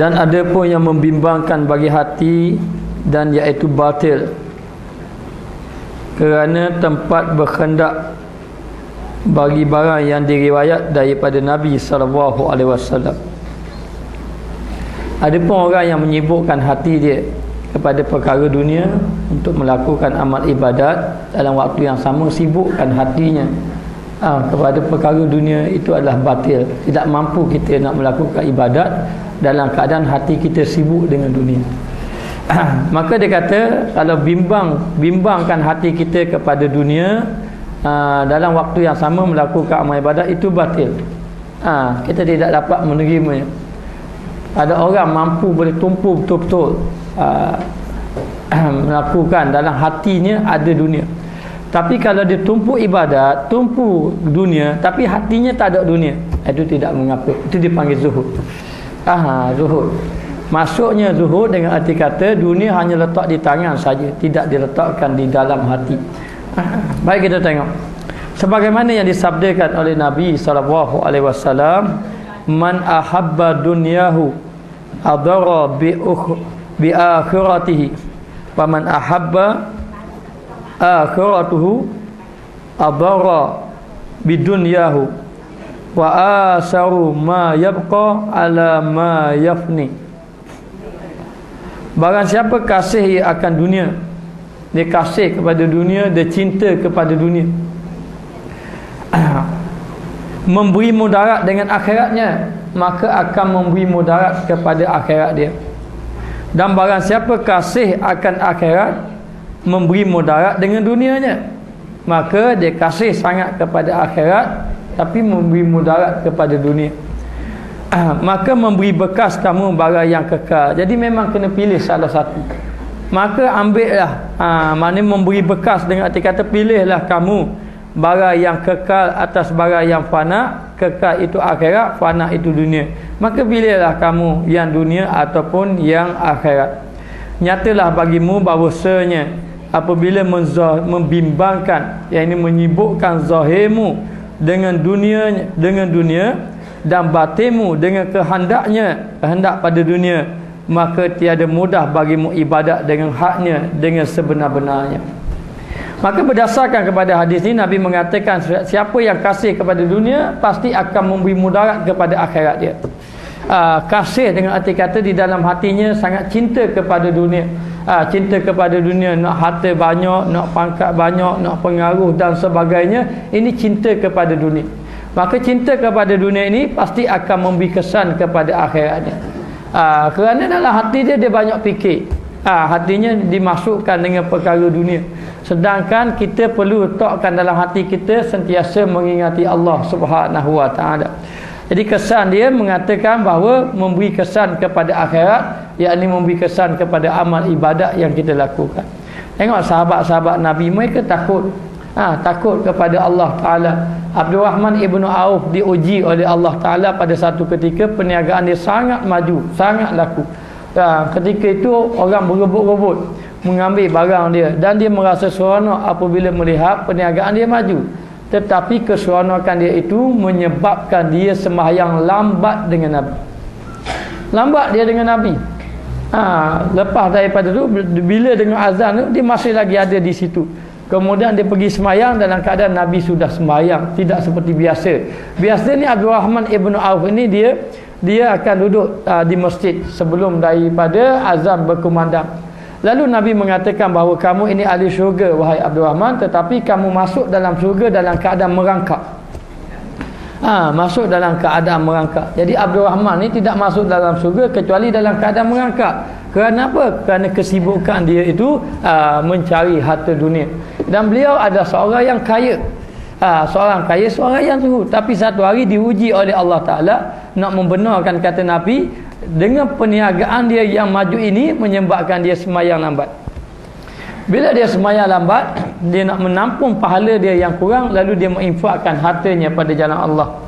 Dan ada pun yang membimbangkan bagi hati, dan iaitu batil, kerana tempat berkhendak bagi barang yang diriwayat daripada Nabi SAW. Ada pun orang yang menyibukkan hati dia kepada perkara dunia untuk melakukan amal ibadat, dalam waktu yang sama sibukkan hatinya kepada perkara dunia, itu adalah batil. Tidak mampu kita nak melakukan ibadat dalam keadaan hati kita sibuk dengan dunia. Maka dia kata, kalau bimbangkan hati kita kepada dunia, dalam waktu yang sama melakukan amal ibadat, itu batil. Kita tidak dapat menerimanya. Ada orang mampu boleh tumpu betul-betul melakukan, dalam hatinya ada dunia. Tapi kalau dia tumpu ibadat, tumpu dunia, tapi hatinya tak ada dunia, itu tidak mengapa. Itu dipanggil zuhud. Zuhud. Masuknya zuhud dengan arti kata dunia hanya letak di tangan saja, tidak diletakkan di dalam hati. Baik, kita tengok sebagaimana yang disabdakan oleh Nabi SAW, man ahabba dunyahu adara bi akhiratihi, wa man ahabba akhiratuhu adara bi dunyahu, wa asaru ma yabqa ala ma yafni. Barang siapa kasih ia akan dunia, dia kasih kepada dunia, dia cinta kepada dunia, memberi mudarat dengan akhiratnya, maka akan memberi mudarat kepada akhirat dia. Dan barang siapa kasih akan akhirat, memberi mudarat dengan dunianya, maka dia kasih sangat kepada akhirat tapi memberi mudarat kepada dunia. Maka memberi bekas kamu barang yang kekal. Jadi memang kena pilih salah satu. Maka ambillah, maknanya memberi bekas dengan arti kata pilihlah kamu barang yang kekal atas barang yang fana. Kekal itu akhirat, fana itu dunia. Maka pilihlah kamu yang dunia ataupun yang akhirat. Nyatalah bagimu bahawasanya apabila membimbangkan, yang ini menyibukkan zahirmu dengan dunia dan batinmu dengan kehendak pada dunia, maka tiada mudah bagimu ibadat dengan haknya, dengan sebenar-benarnya. Maka berdasarkan kepada hadis ini, Nabi mengatakan siapa yang kasih kepada dunia pasti akan memberi mudarat kepada akhirat dia. Kasih dengan arti kata di dalam hatinya sangat cinta kepada dunia. Cinta kepada dunia, nak harta banyak, nak pangkat banyak, nak pengaruh dan sebagainya. Ini cinta kepada dunia. Maka cinta kepada dunia ini pasti akan memberi kesan kepada akhiratnya. Kerana dalam hati dia banyak fikir. Hatinya dimasukkan dengan perkara dunia. Sedangkan kita perlu letakkan dalam hati kita sentiasa mengingati Allah Subhanahu Wa Taala. Jadi kesan dia mengatakan bahawa memberi kesan kepada akhirat, yakni memberi kesan kepada amal ibadat yang kita lakukan. Tengok sahabat-sahabat Nabi, mereka takut. Takut kepada Allah Ta'ala. Abdul Rahman Ibn Auf diuji oleh Allah Ta'ala pada satu ketika, perniagaan dia sangat maju, sangat laku. Ketika itu orang berebut-rebut mengambil barang dia, dan dia merasa seronok apabila melihat perniagaan dia maju. Tetapi keseronokan dia itu menyebabkan dia sembahyang lambat dengan Nabi. Lambat dia dengan Nabi. Lepas daripada tu, bila dengan azan tu, dia masih lagi ada di situ. Kemudian dia pergi sembahyang dalam keadaan Nabi sudah sembahyang, tidak seperti biasa. Biasanya Abdul Rahman Ibn Auf ini dia akan duduk di masjid sebelum daripada azan berkumandang. Lalu Nabi mengatakan bahawa kamu ini ahli syurga wahai Abdul Rahman, tetapi kamu masuk dalam syurga dalam keadaan merangkak. Masuk dalam keadaan merangkak. Jadi Abdul Rahman ni tidak masuk dalam syurga kecuali dalam keadaan merangkak. Kerana apa? Kerana kesibukan dia itu mencari harta dunia. Dan beliau adalah seorang yang kaya. Seorang kaya, seorang yang zuhud. Tapi satu hari diuji oleh Allah Ta'ala, nak membenarkan kata Nabi, dengan perniagaan dia yang maju ini menyebabkan dia sembahyang lambat. Bila dia sembahyang lambat, dia nak menampung pahala dia yang kurang, lalu dia menginfakkan hartanya pada jalan Allah.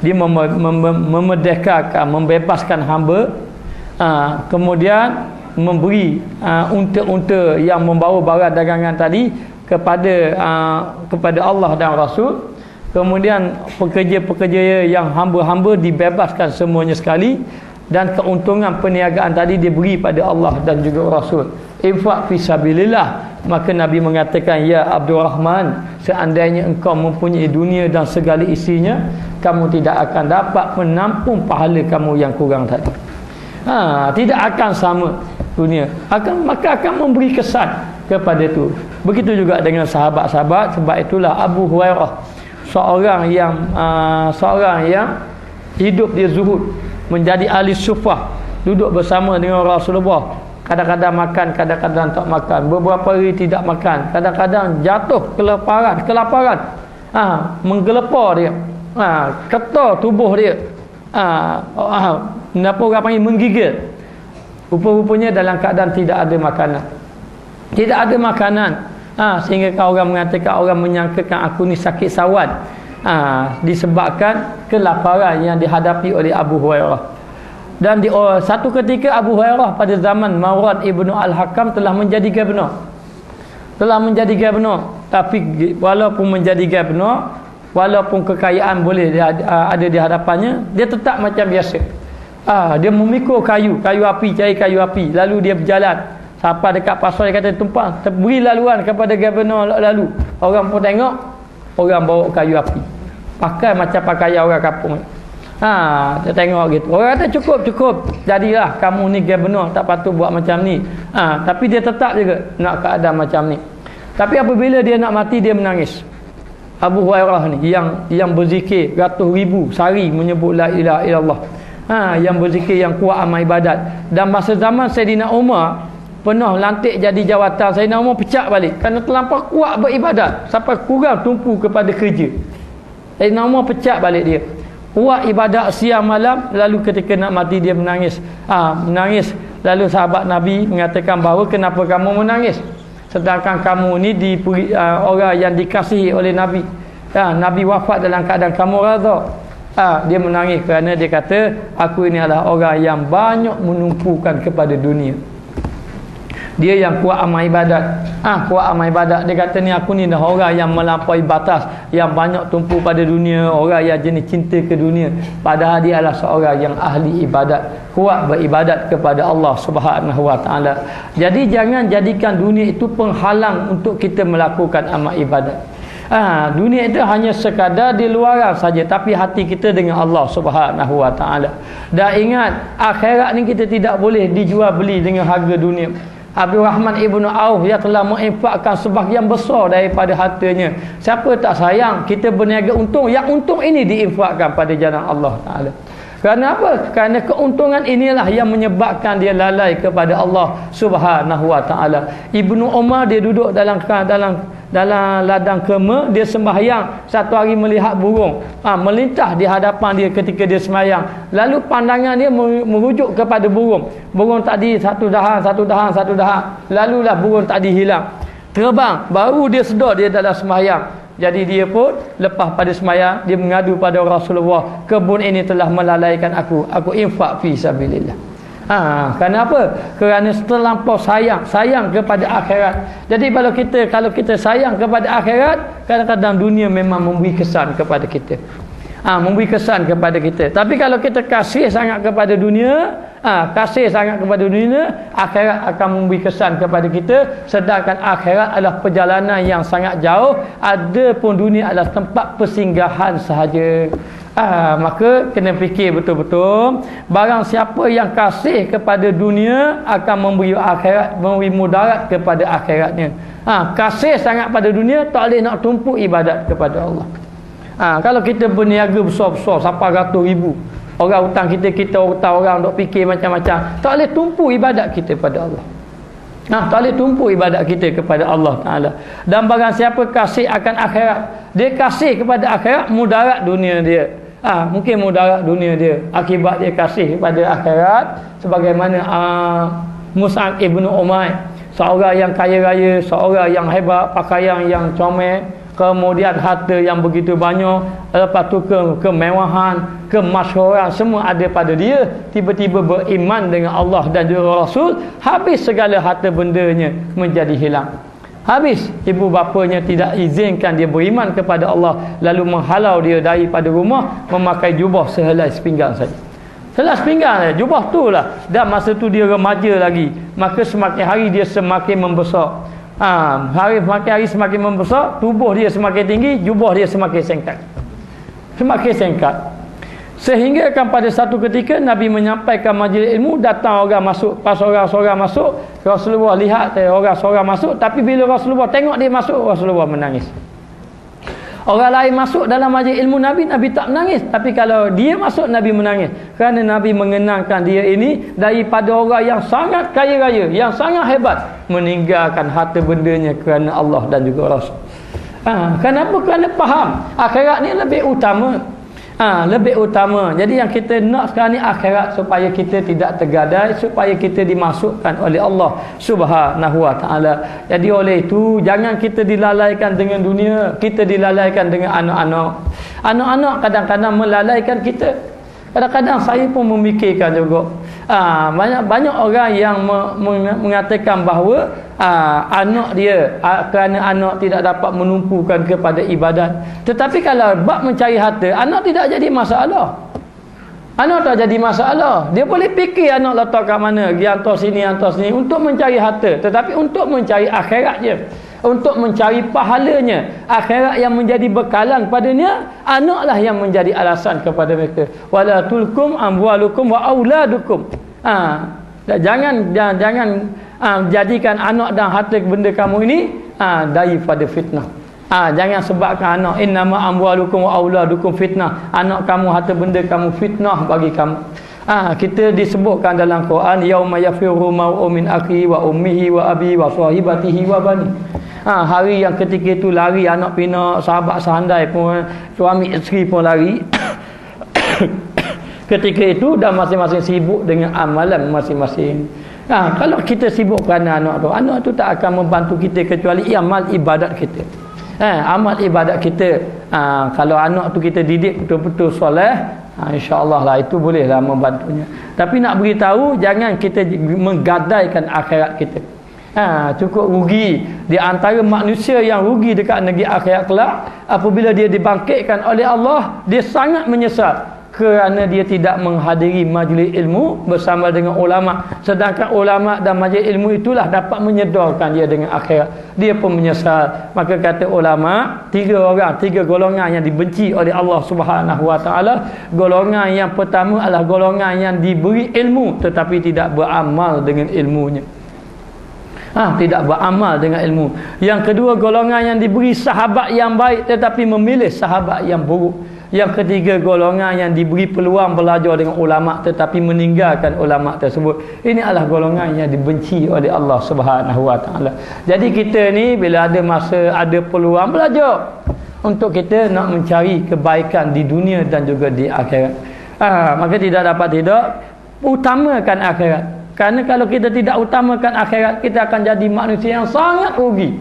Dia memerdekakan, membebaskan hamba, kemudian memberi unta-unta yang membawa barang dagangan tadi kepada Allah dan Rasul. Kemudian pekerja-pekerja yang hamba-hamba dibebaskan semuanya sekali. dan keuntungan perniagaan tadi diberi pada Allah dan juga Rasul. Infak fi sabilillah. Maka Nabi mengatakan, ya Abdul Rahman, seandainya engkau mempunyai dunia dan segala isinya, kamu tidak akan dapat menampung pahala kamu yang kurang tadi. Tidak akan sama dunia, maka akan memberi kesan kepada itu. Begitu juga dengan sahabat-sahabat. Sebab itulah Abu Hurairah, seorang yang hidup dia zuhud, menjadi ahli sufah, duduk bersama dengan Rasulullah, kadang-kadang makan, kadang-kadang tak makan, beberapa hari tidak makan, kadang-kadang jatuh kelaparan, menggelepar dia, ketar tubuh dia, kenapa orang panggil menggigil. Rupa-rupanya dalam keadaan tidak ada makanan, sehingga orang mengatakan, orang menyangkakan aku ni sakit sawan, disebabkan kelaparan yang dihadapi oleh Abu Hurairah. Dan di satu ketika Abu Hurairah pada zaman Marwan ibnu Al-Hakam telah menjadi gubernur. Tapi walaupun menjadi gubernur, walaupun kekayaan boleh ada di hadapannya, dia tetap macam biasa. Dia memikul kayu api, cari kayu api, lalu dia berjalan sampai dekat pasar. Dia kata, tumpang, beri laluan kepada gubernur lalu. Orang pun tengok, orang bawa kayu api, pakai macam pakaian orang kampung. Dia tengok gitu. Orang kata cukup, jadilah kamu ni gubernur, tak patut buat macam ni. Tapi dia tetap juga nak keadaan macam ni. Tapi apabila dia nak mati, dia menangis. Abu Hurairah ni yang berzikir ratus ribu sehari menyebut la ilaha illallah, yang berzikir, yang kuat amal ibadat. Dan masa zaman Saidina Umar pernah lantik jadi jawatan, Saidina Umar pecah balik kerana terlampau kuat beribadat sampai kurang tumpu kepada kerja. Saidina Umar pecah balik dia, kuat ibadat siang malam, lalu ketika nak mati dia menangis. Menangis. Lalu sahabat Nabi mengatakan bahawa, kenapa kamu menangis sedangkan kamu ni orang yang dikasihi oleh Nabi, Nabi wafat dalam keadaan kamu redha. Dia menangis kerana dia kata, aku ini adalah orang yang banyak menumpukan kepada dunia. Dia yang kuat amal ibadat. Dia kata ni, aku ni dah orang yang melampaui batas, yang banyak tumpu pada dunia, orang yang jenis cinta ke dunia. Padahal dia adalah seorang yang ahli ibadat, kuat beribadat kepada Allah Subhanahu wa taala. Jadi jangan jadikan dunia itu penghalang untuk kita melakukan amal ibadat. Dunia itu hanya sekadar di luaran saja, tapi hati kita dengan Allah Subhanahu wa taala. Dan ingat, akhirat ni kita tidak boleh dijual beli dengan harga dunia. Abdul Rahman ibnu Auf yang telah menginfakkan sebahagian besar daripada hartanya. Siapa tak sayang kita berniaga untung, yang untung ini diinfakkan pada jalan Allah Ta'ala. Kerana apa? Kerana keuntungan inilah yang menyebabkan dia lalai kepada Allah Subhanahu wa taala. Ibnu Umar dia duduk dalam ladang kurma, dia sembahyang. Satu hari melihat burung melintah di hadapan dia ketika dia sembahyang. Lalu pandangan dia merujuk kepada burung. Burung tadi satu dahan. Lalulah burung tadi hilang, terbang. Baru dia sedar dia dalam sembahyang. Jadi dia pun lepas pada sembahyang, dia mengadu pada Rasulullah, kebun ini telah melalaikan aku infak fi sabilillah. Kenapa? Kerana terlampau sayang kepada akhirat. Jadi kalau kita sayang kepada akhirat, kadang-kadang dunia memang memberi kesan kepada kita. Tapi kalau kita kasih sangat kepada dunia, akhirat akan memberi kesan kepada kita. Sedangkan akhirat adalah perjalanan yang sangat jauh, adapun dunia adalah tempat persinggahan sahaja. Maka kena fikir betul-betul. Barang siapa yang kasih kepada dunia akan memberi mudarat kepada akhiratnya. Kasih sangat pada dunia, tak boleh nak tumpuk ibadat kepada Allah. Kalau kita berniaga besar-besar sampai ratus ribu, orang hutang kita hutang orang duk fikir macam-macam, tak boleh tumpu ibadat kita pada Allah. Tak boleh tumpu ibadat kita kepada Allah Ta'ala. Dan barang siapa kasih akan akhirat, dia kasih kepada akhirat, mudarat dunia dia. Mungkin mudarat dunia dia akibat dia kasih kepada akhirat. Sebagaimana Mus'ab ibnu Umair, seorang yang kaya raya, seorang yang hebat, pakaian yang comel, kemudian harta yang begitu banyak, lepas tu kemewahan, kemasyhuran, semua ada pada dia. Tiba-tiba beriman dengan Allah dan juga Rasul, habis segala harta bendanya menjadi hilang. Habis. Ibu bapanya tidak izinkan dia beriman kepada Allah, lalu menghalau dia daripada rumah memakai jubah sehelai sepinggang saja. Selas pinggang jubah tu lah. Dan masa tu dia remaja lagi. Maka semakin hari dia semakin membesar. Semakin hari semakin membesar, tubuh dia semakin tinggi, jubah dia semakin singkat. Semakin singkat. Sehingga kan pada satu ketika Nabi menyampaikan majlis ilmu, datang orang masuk. Pas orang-orang masuk, Rasulullah lihat orang-orang masuk, tapi bila Rasulullah tengok dia masuk, Rasulullah menangis. Orang lain masuk dalam majlis ilmu Nabi, Nabi tak menangis. Tapi kalau dia masuk, Nabi menangis. Kerana Nabi mengenangkan dia ini daripada orang yang sangat kaya raya, yang sangat hebat, meninggalkan harta bendanya kerana Allah dan juga Rasul. Kenapa? Kerana faham akhirat ni lebih utama. Lebih utama. Jadi yang kita nak sekarang ni akhirat, supaya kita tidak tergadai, supaya kita dimasukkan oleh Allah Subhanahu Wa Taala. Jadi oleh itu jangan kita dilalaikan dengan dunia, kita dilalaikan dengan anak-anak. Anak-anak kadang-kadang melalaikan kita. Kadang-kadang saya pun memikirkan juga. Banyak orang yang mengatakan bahawa anak dia, kerana anak tidak dapat menumpukan kepada ibadat. Tetapi kalau bab mencari harta, anak tidak jadi masalah. Anak tak jadi masalah. Dia boleh fikir anak letak kat mana, dia hantar sini untuk mencari harta. Tetapi untuk mencari akhirat je, untuk mencari pahalanya, akhirat yang menjadi bekalan padanya, anaklah yang menjadi alasan kepada mereka. Wala tulkum amwalukum wa auladukum. Jangan jadikan anak dan harta benda kamu ini daripada fitnah. Jangan sebabkan anak, innama amwalukum wa auladukum fitnah. Anak kamu, harta benda kamu fitnah bagi kamu. Kita disebutkan dalam Quran, yauma yafirru mar'u min akhi wa ummihi wa abi wa sahibatihi wa bani. Hari yang ketika itu lari anak pinak, sahabat sehandai pun, suami isteri pun lari. Ketika itu dah masing-masing sibuk dengan amalan masing-masing. Kalau kita sibuk kerana anak tu tak akan membantu kita kecuali amal ibadat kita. Amal ibadat kita. Kalau anak tu kita didik betul-betul soleh, insya-Allah lah itu bolehlah membantunya. Tapi nak beritahu, jangan kita menggadaikan akhirat kita. Cukup rugi. Di antara manusia yang rugi dekat negeri akhirat kelak, apabila dia dibangkitkan oleh Allah, dia sangat menyesal kerana dia tidak menghadiri majlis ilmu bersama dengan ulama. Sedangkan ulama dan majlis ilmu itulah dapat menyedarkan dia dengan akhirat. Dia pun menyesal. Maka kata ulama, tiga golongan yang dibenci oleh Allah Subhanahu Wa Taala. Golongan yang pertama adalah golongan yang diberi ilmu tetapi tidak beramal dengan ilmunya. Tidak beramal dengan ilmu. Yang kedua, golongan yang diberi sahabat yang baik tetapi memilih sahabat yang buruk. Yang ketiga, golongan yang diberi peluang belajar dengan ulama tetapi meninggalkan ulama tersebut. Ini adalah golongan yang dibenci oleh Allah Subhanahu Wa Taala. Jadi kita ni bila ada masa, ada peluang, belajar untuk kita nak mencari kebaikan di dunia dan juga di akhirat. Maka tidak dapat tidak utamakan akhirat. Kerana kalau kita tidak utamakan akhirat, kita akan jadi manusia yang sangat rugi.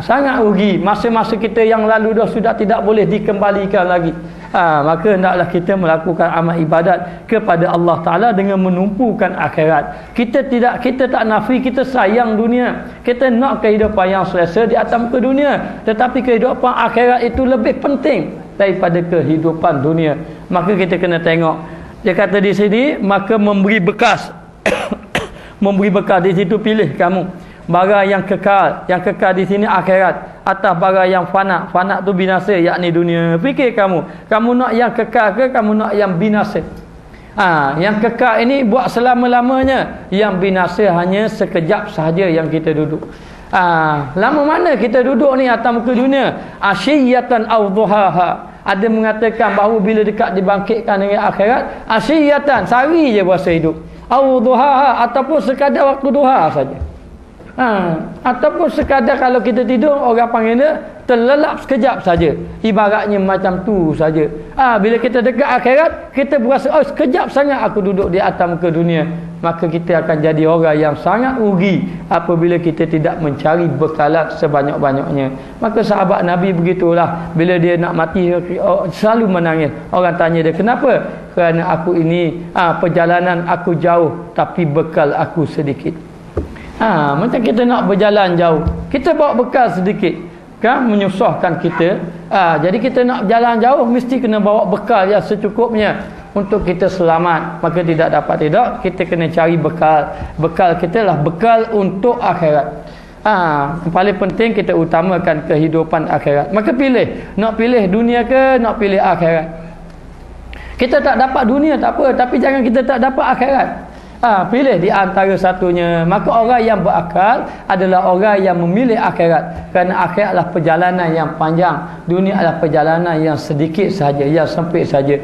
Sangat rugi. Masa-masa kita yang lalu dah sudah tidak boleh dikembalikan lagi. Maka hendaklah kita melakukan amal ibadat kepada Allah Ta'ala dengan menumpukan akhirat. Kita tak nafi, kita sayang dunia. Kita nak kehidupan yang selesa di atas muka dunia. Tetapi kehidupan akhirat itu lebih penting daripada kehidupan dunia. Maka kita kena tengok. Dia kata di sini, maka memberi bekas. Memberi bekas di situ, pilih kamu barang yang kekal. Yang kekal di sini akhirat atas barang yang fana. Fana tu binasa, yakni dunia. Fikir kamu nak yang kekal ke kamu nak yang binasa? Yang kekal ini buat selama-lamanya, yang binasa hanya sekejap sahaja yang kita duduk. Lama mana kita duduk ni atas muka dunia? Asyiyatan aw dhuhaha. Ada mengatakan bahawa bila dekat dibangkitkan dengan akhirat, asyiyatan, sehari je berasa hidup. Aw dhuhaha, ataupun sekadar waktu duha saja. Ataupun sekadar kalau kita tidur, orang panggil dia terlelap sekejap saja. Ibaratnya macam tu saja. Bila kita dekat akhirat, kita berasa sekejap sangat aku duduk di atas muka dunia. Maka kita akan jadi orang yang sangat rugi apabila kita tidak mencari bekalan sebanyak-banyaknya. Maka sahabat Nabi begitulah, bila dia nak mati selalu menangis. Orang tanya dia, kenapa? Kerana aku ini perjalanan aku jauh tapi bekal aku sedikit. Macam kita nak berjalan jauh, kita bawa bekal sedikit, kan menyusahkan kita. Jadi kita nak jalan jauh mesti kena bawa bekal yang secukupnya. untuk kita selamat. Maka tidak dapat tidak, kita kena cari bekal. Bekal kita lah bekal untuk akhirat. Paling penting kita utamakan kehidupan akhirat. Maka pilih, nak pilih dunia ke nak pilih akhirat. Kita tak dapat dunia tak apa, tapi jangan kita tak dapat akhirat. Pilih di antara satunya. Maka orang yang berakal adalah orang yang memilih akhirat, kerana akhirat adalah perjalanan yang panjang, dunia adalah perjalanan yang sedikit saja, yang sempit saja.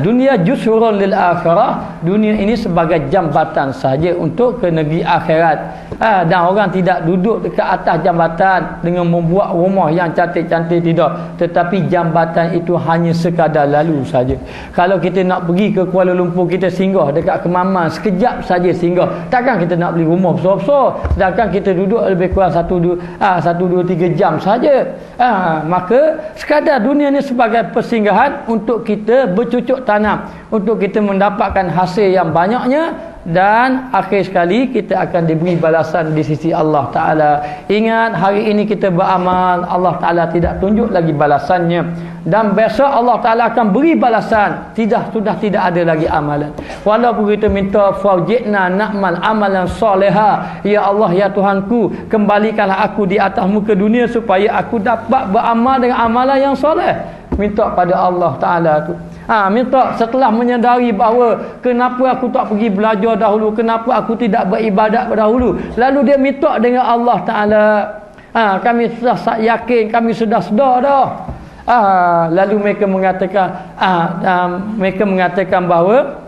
Dunia jusrun lil akhirah, dunia ini sebagai jambatan saja untuk ke negeri akhirat. Dan orang tidak duduk dekat atas jambatan dengan membuat rumah yang cantik-cantik, tidak, tetapi jambatan itu hanya sekadar lalu saja. Kalau kita nak pergi ke Kuala Lumpur, kita singgah dekat Kemaman sekejap saja singgah. Takkan kita nak beli rumah besar-besar sedangkan kita duduk lebih kurang 1-2-3 jam saja. Maka sekadar dunia ni sebagai persinggahan untuk kita bercucuk tanam, untuk kita mendapatkan hasil yang banyaknya, dan akhir sekali kita akan diberi balasan di sisi Allah Ta'ala. Ingat, hari ini kita beramal, Allah Ta'ala tidak tunjuk lagi balasannya, dan besok Allah Ta'ala akan beri balasan. Sudah tidak ada lagi amalan. Walaupun kita minta farjikna na'mal amalan soleha, ya Allah, ya Tuhanku, kembalikanlah aku di atas muka dunia supaya aku dapat beramal dengan amalan yang soleh. Minta pada Allah Ta'ala tu. Minta setelah menyedari bahawa kenapa aku tak pergi belajar dahulu, kenapa aku tidak beribadat dahulu, lalu dia minta dengan Allah Ta'ala. Kami sudah yakin, kami sudah sedar dah. Lalu mereka mengatakan bahawa